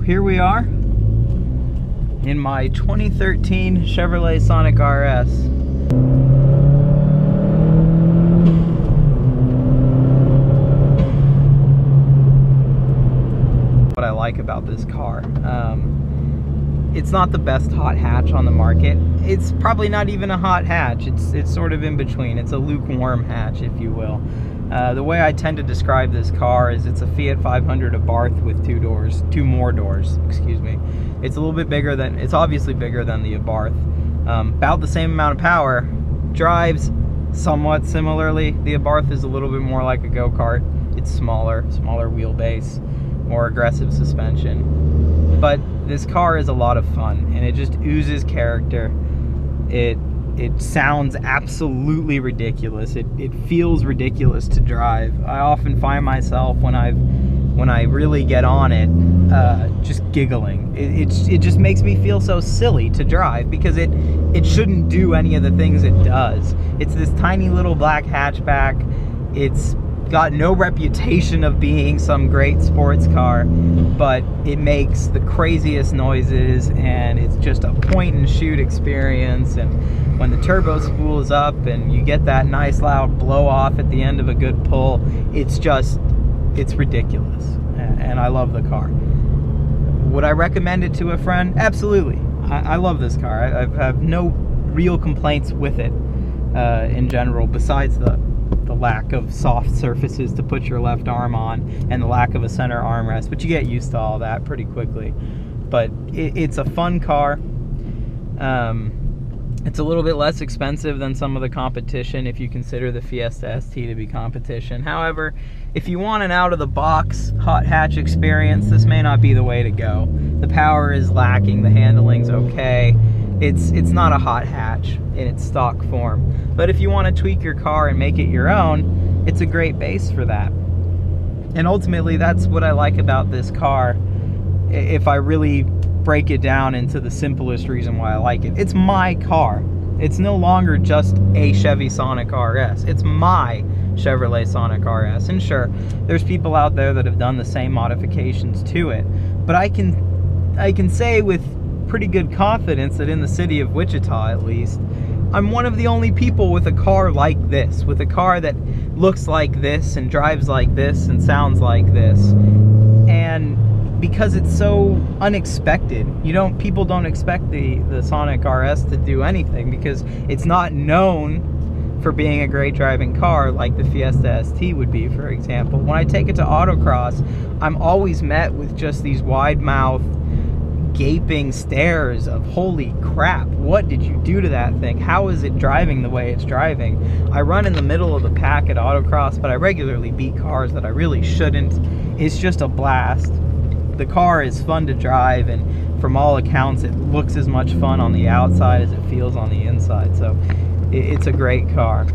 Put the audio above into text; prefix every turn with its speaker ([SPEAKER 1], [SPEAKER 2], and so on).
[SPEAKER 1] here we are in my 2013 Chevrolet Sonic RS. What I like about this car, it's not the best hot hatch on the market. It's probably not even a hot hatch. It's sort of in between. It's a lukewarm hatch, if you will. The way I tend to describe this car is it's a Fiat 500 Abarth with two more doors, excuse me. It's a little bit bigger than, it's obviously bigger than the Abarth. About the same amount of power, drives somewhat similarly. The Abarth is a little bit more like a go-kart. It's smaller wheelbase, more aggressive suspension. But this car is a lot of fun, and it just oozes character. It sounds absolutely ridiculous. It feels ridiculous to drive. I often find myself when I really get on it, just giggling. It just makes me feel so silly to drive because it shouldn't do any of the things it does. It's this tiny little black hatchback. It's got no reputation of being some great sports car, but it makes the craziest noises, and it's just a point and shoot experience. And when the turbo spool is up and you get that nice loud blow off at the end of a good pull, it's ridiculous, and I love the car. Would I recommend it to a friend? Absolutely. I love this car. I have no real complaints with it in general, besides the lack of soft surfaces to put your left arm on and the lack of a center armrest, but you get used to all that pretty quickly. But it's a fun car. It's a little bit less expensive than some of the competition if you consider the Fiesta ST to be competition. However, if you want an out-of-the-box hot hatch experience, this may not be the way to go. The power is lacking, the handling's okay. It's not a hot hatch in its stock form. But if you want to tweak your car and make it your own, it's a great base for that. And ultimately, that's what I like about this car. If I really break it down into the simplest reason why I like it, it's my car. It's no longer just a Chevy Sonic RS. It's my Chevrolet Sonic RS. And sure, there's people out there that have done the same modifications to it, but I can say with pretty good confidence that in the city of Wichita, at least, I'm one of the only people with a car like this, with a car that looks like this and drives like this and sounds like this. And because it's so unexpected, people don't expect the Sonic RS to do anything because it's not known for being a great driving car like the Fiesta ST would be, for example. When I take it to autocross, I'm always met with just these wide-mouthed, gaping stares of, holy crap, what did you do to that thing? How is it driving the way it's driving? I run in the middle of the pack at autocross, but I regularly beat cars that I really shouldn't. It's just a blast. The car is fun to drive, and from all accounts, it looks as much fun on the outside as it feels on the inside. So it's a great car.